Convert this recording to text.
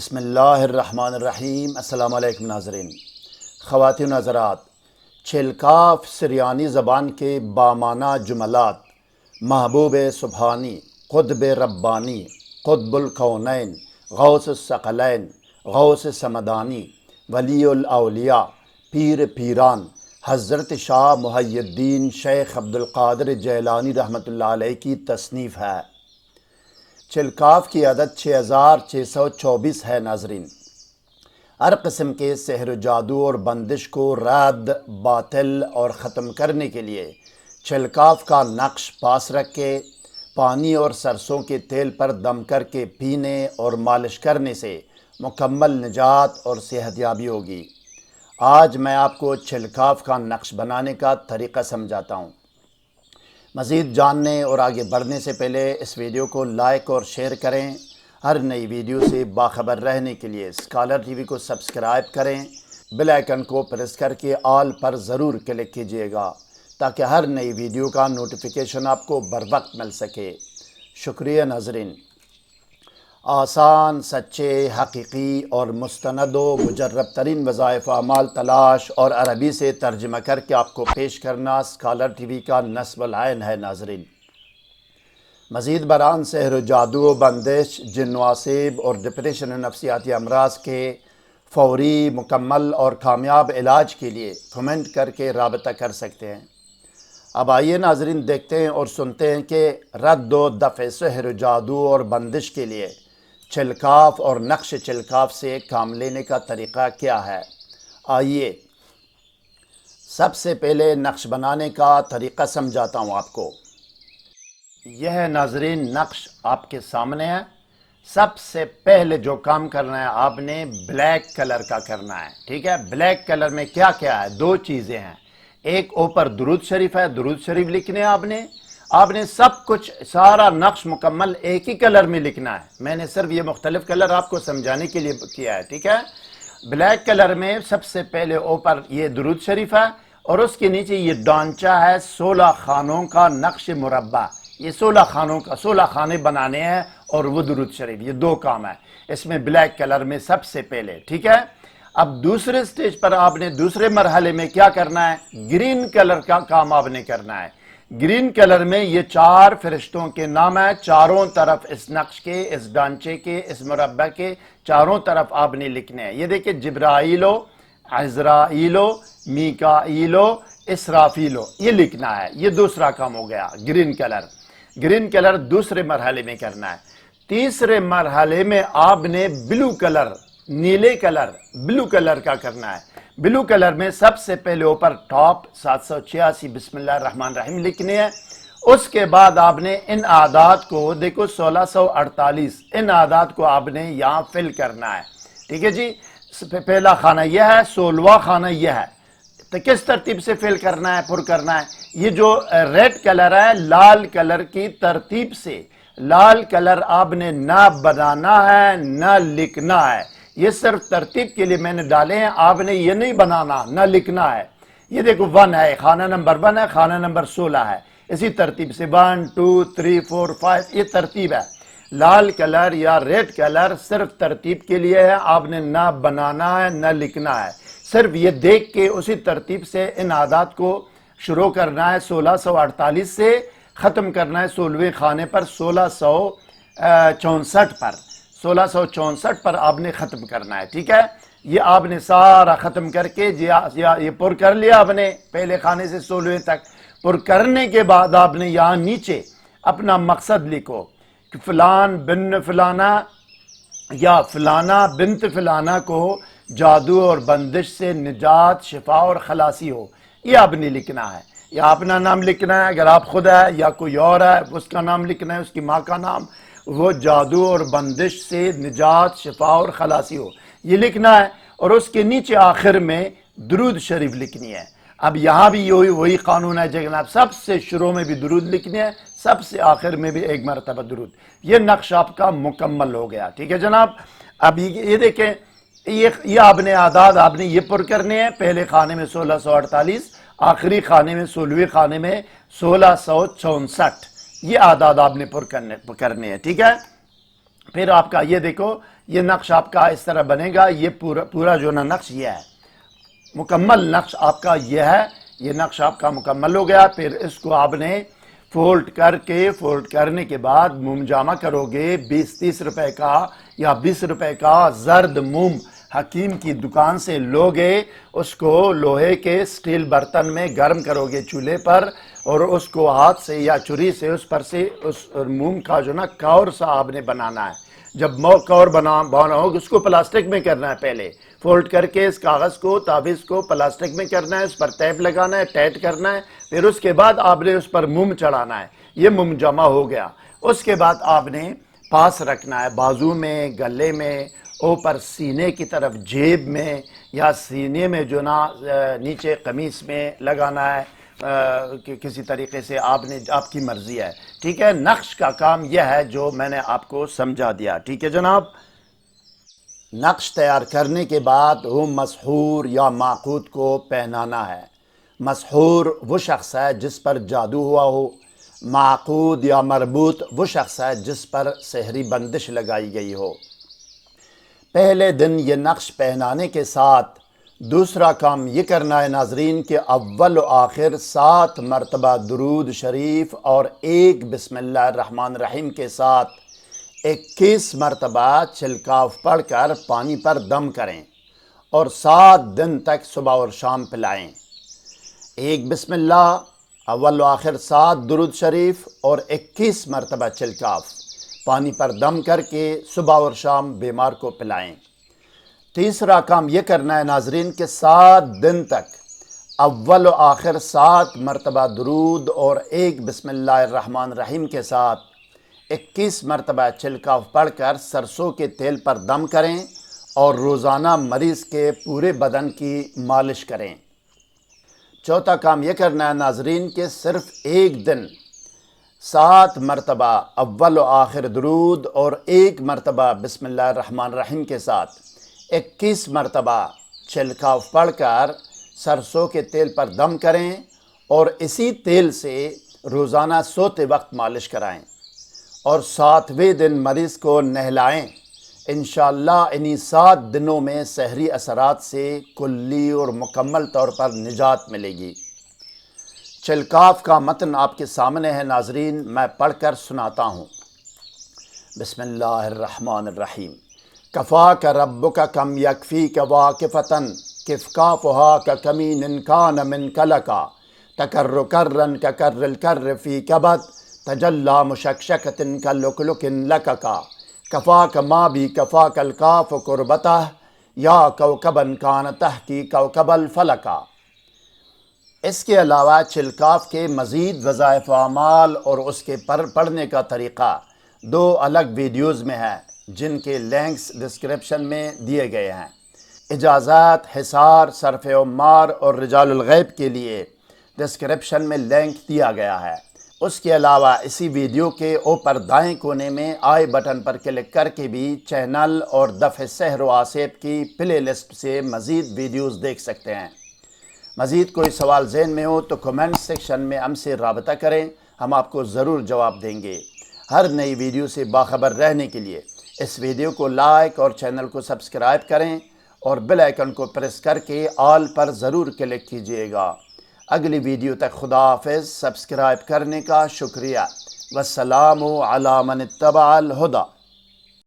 بسم اللہ الرحمن الرحیم۔ السلام علیکم ناظرین، خواتین و حضرات، چھلکاف سریانی زبان کے بامانہ جملات محبوب سبحانی، قطب ربانی، قطب الکونین، غوث الثقلین، غوث سمدانی، ولی الاولیاء، پیر پیران حضرت شاہ محی الدین شیخ عبدالقادر جیلانی رحمۃ اللہ علیہ کی تصنیف ہے۔ چھلکاف کی عدد 6624 ہے ناظرین۔ ہر قسم کے سحر و جادو اور بندش کو رد، باطل اور ختم کرنے کے لیے چھلکاف کا نقش پاس رکھ کے پانی اور سرسوں کے تیل پر دم کر کے پینے اور مالش کرنے سے مکمل نجات اور صحت یابی ہوگی۔ آج میں آپ کو چھلکاف کا نقش بنانے کا طریقہ سمجھاتا ہوں۔ مزید جاننے اور آگے بڑھنے سے پہلے اس ویڈیو کو لائک اور شیئر کریں۔ ہر نئی ویڈیو سے باخبر رہنے کے لیے اسکالر ٹی وی کو سبسکرائب کریں۔ بیل آئیکن کو پریس کر کے آل پر ضرور کلک کیجیے گا تاکہ ہر نئی ویڈیو کا نوٹیفیکیشن آپ کو بر وقت مل سکے۔ شکریہ ناظرین۔ آسان، سچے، حقیقی اور مستند و مجرب ترین وظائف اعمال تلاش اور عربی سے ترجمہ کر کے آپ کو پیش کرنا اسکالر ٹی وی کا نصب العین ہے ناظرین۔ مزید برآں سحر و جادو، بندش، جن و آسیب اور ڈپریشن و نفسیاتی امراض کے فوری، مکمل اور کامیاب علاج کے لیے کمنٹ کر کے رابطہ کر سکتے ہیں۔ اب آئیے ناظرین دیکھتے ہیں اور سنتے ہیں کہ رد و دفع سحر و جادو اور بندش کے لیے چھلکاف اور نقش چھلکاف سے کام لینے کا طریقہ کیا ہے۔ آئیے سب سے پہلے نقش بنانے کا طریقہ سمجھاتا ہوں آپ کو۔ یہ ہے ناظرین نقش آپ کے سامنے ہے۔ سب سے پہلے جو کام کرنا ہے آپ نے بلیک کلر کا کرنا ہے، ٹھیک ہے۔ بلیک کلر میں کیا کیا ہے؟ دو چیزیں ہیں۔ ایک اوپر درود شریف ہے، درود شریف لکھنے آپ نے سب کچھ سارا نقش مکمل ایک ہی کلر میں لکھنا ہے۔ میں نے صرف یہ مختلف کلر آپ کو سمجھانے کے لیے کیا ہے، ٹھیک ہے۔ بلیک کلر میں سب سے پہلے اوپر یہ درود شریف ہے اور اس کے نیچے یہ ڈانچہ ہے 16 خانوں کا نقش مربع۔ یہ 16 خانے بنانے ہیں اور وہ درود شریف، یہ دو کام ہے اس میں بلیک کلر میں سب سے پہلے، ٹھیک ہے۔ اب دوسرے سٹیج پر آپ نے دوسرے مرحلے میں کیا کرنا ہے؟ گرین کلر کا کام آپ نے کرنا ہے۔ گرین کلر میں یہ 4 فرشتوں کے نام ہیں، چاروں طرف اس نقش کے، اس ڈانچے کے، اس مربع کے چاروں طرف آپ نے لکھنے ہیں۔ یہ دیکھیں، جبرائیلو، عزرائیلو، میکائیلو، اسرافیلو، یہ لکھنا ہے۔ یہ دوسرا کام ہو گیا گرین کلر۔ گرین کلر دوسرے مرحلے میں کرنا ہے۔ تیسرے مرحلے میں آپ نے بلو کلر، نیلے کلر، بلو کلر کا کرنا ہے۔ بلو کلر میں سب سے پہلے اوپر ٹاپ 786 بسم اللہ الرحمن الرحیم لکھنے ہیں۔ اس کے بعد آپ نے ان اعداد کو دیکھو 1648، ان اعداد کو آپ نے یہاں فل کرنا ہے، ٹھیک ہے جی۔ پہلا خانہ یہ ہے، 16واں خانہ یہ ہے۔ تو کس ترتیب سے فل کرنا ہے، پر کرنا ہے؟ یہ جو ریڈ کلر ہے، لال کلر کی ترتیب سے، لال کلر آپ نے نہ بنانا ہے نہ لکھنا ہے۔ یہ صرف ترتیب کے لیے میں نے ڈالے ہیں، آپ نے یہ نہیں بنانا نہ لکھنا ہے۔ یہ دیکھو 1 ہے، خانہ نمبر 1 ہے، خانہ نمبر 16 ہے۔ اسی ترتیب سے 1 2 3 4 5 یہ ترتیب ہے۔ لال کلر یا ریڈ کلر صرف ترتیب کے لیے ہے، آپ نے نہ بنانا ہے نہ لکھنا ہے، صرف یہ دیکھ کے اسی ترتیب سے ان اعداد کو شروع کرنا ہے۔ 1648 سے ختم کرنا ہے 16ویں خانے پر، 1664 پر، 1664 پر آپ نے ختم کرنا ہے، ٹھیک ہے۔ یہ آپ نے سارا ختم کر کے یہ پر کر لیا آپ نے پہلے خانے سے 16ویں تک۔ پر کرنے کے بعد آپ نے یہاں نیچے اپنا مقصد لکھو کہ فلان بن فلانا یا فلانا بنت فلانا کو جادو اور بندش سے نجات، شفا اور خلاصی ہو، یہ آپ نے لکھنا ہے۔ یا اپنا نام لکھنا ہے اگر آپ خود ہے، یا کوئی اور ہے اس کا نام لکھنا ہے، اس کی ماں کا نام، وہ جادو اور بندش سے نجات، شفا اور خلاصی ہو، یہ لکھنا ہے۔ اور اس کے نیچے آخر میں درود شریف لکھنی ہے۔ اب یہاں بھی وہی قانون ہے جناب، سب سے شروع میں بھی درود لکھنی ہے، سب سے آخر میں بھی ایک مرتبہ درود۔ یہ نقش آپ کا مکمل ہو گیا، ٹھیک ہے جناب۔ اب یہ دیکھیں، یہ آپ نے اعداد آپ نے یہ پر کرنے ہیں۔ پہلے خانے میں 1648، آخری خانے میں 16ویں خانے میں 1664، یہ اعداد آپ نے پر کرنے ہیں، ٹھیک ہے۔ پھر آپ کا یہ دیکھو یہ نقش آپ کا اس طرح بنے گا. یہ پورا جو نا نقش یہ ہے، مکمل نقش آپ کا یہ ہے. یہ نقش آپ کا مکمل ہو گیا. پھر اس کو آپ نے فولڈ کرنے کے بعد موم جامع کرو گے. 20-30 روپے کا یا 20 روپے کا زرد موم حکیم کی دکان سے لو گے. اس کو لوہے کے سٹیل برتن میں گرم کرو گے چولہے پر، اور اس کو ہاتھ سے یا چھری سے اس پر سے اس موم کا جو نا کور سا آپ نے بنانا ہے. جب کور بنا ہوگا اس کو پلاسٹک میں کرنا ہے. پہلے فولڈ کر کے اس کاغذ کو تعویذ کو پلاسٹک میں کرنا ہے، اس پر ٹیپ لگانا ہے، ٹائٹ کرنا ہے. پھر اس کے بعد آپ نے اس پر موم چڑھانا ہے. یہ موم جمع ہو گیا. اس کے بعد آپ نے پاس رکھنا ہے بازو میں، گلے میں، اوپر سینے کی طرف جیب میں، یا سینے میں جو نا نیچے قمیص میں لگانا ہے. کسی طریقے سے آپ کی مرضی ہے. ٹھیک ہے، نقش کا کام یہ ہے جو میں نے آپ کو سمجھا دیا. ٹھیک ہے جناب. نقش تیار کرنے کے بعد وہ مسحور یا معقود کو پہنانا ہے. مسحور وہ شخص ہے جس پر جادو ہوا ہو. معقود یا مربوط وہ شخص ہے جس پر سحری بندش لگائی گئی ہو. پہلے دن یہ نقش پہنانے کے ساتھ دوسرا کام یہ کرنا ہے ناظرین کہ اول و آخر 7 مرتبہ درود شریف اور 1 بسم اللہ الرحمن الرحیم کے ساتھ 21 مرتبہ چھلکاف پڑھ کر پانی پر دم کریں اور 7 دن تک صبح اور شام پلائیں. 1 بسم اللہ، اول و آخر 7 درود شریف اور 21 مرتبہ چھلکاف پانی پر دم کر کے صبح اور شام بیمار کو پلائیں. تیسرا کام یہ کرنا ہے ناظرین کہ 7 دن تک اول و آخر 7 مرتبہ درود اور 1 بسم اللہ الرحمن الرحیم کے ساتھ 21 مرتبہ چھلکاف پڑھ کر سرسوں کے تیل پر دم کریں اور روزانہ مریض کے پورے بدن کی مالش کریں. چوتھا کام یہ کرنا ہے ناظرین کہ صرف ایک دن 7 مرتبہ اول و آخر درود اور 1 مرتبہ بسم اللہ الرحمن الرحیم کے ساتھ 21 مرتبہ چھلکاف پڑھ کر سرسوں کے تیل پر دم کریں اور اسی تیل سے روزانہ سوتے وقت مالش کرائیں اور 7ویں دن مریض کو نہلائیں. انشاءاللہ انہی 7 دنوں میں سحری اثرات سے کلی اور مکمل طور پر نجات ملے گی. چھلکاف کا متن آپ کے سامنے ہے ناظرین، میں پڑھ کر سناتا ہوں. بسم اللہ الرحمن الرحیم. کفاک ربک کم یکفیک واقفتن کفکافہا ککمین کان من کلکا تکر کرن ککر الکر فی کبد تجلی مشکشکت کلکلک لککا کفاک ما بی کفاک الکاف قربتہ یا کوکبن کان تحکی کوکب الفلکا. اس کے علاوہ چھلکاف کے مزید وظائف و اعمال اور اس کے پڑھنے کا طریقہ 2 الگ ویڈیوز میں ہے جن کے لنکس ڈسکرپشن میں دیے گئے ہیں. اجازات، حصار، صرف عمار اور رجال الغیب کے لیے ڈسکرپشن میں لنک دیا گیا ہے. اس کے علاوہ اسی ویڈیو کے اوپر دائیں کونے میں آئی بٹن پر کلک کر کے بھی چینل اور دفع سحر و آسیب کی پلے لسٹ سے مزید ویڈیوز دیکھ سکتے ہیں. مزید کوئی سوال ذہن میں ہو تو کمنٹ سیکشن میں ہم سے رابطہ کریں، ہم آپ کو ضرور جواب دیں گے. ہر نئی ویڈیو سے باخبر رہنے کے لیے اس ویڈیو کو لائک اور چینل کو سبسکرائب کریں اور بیل آئیکن کو پریس کر کے آل پر ضرور کلک کیجئے گا. اگلی ویڈیو تک خدا حافظ. سبسکرائب کرنے کا شکریہ. والسلام علی من اتبع الہدی.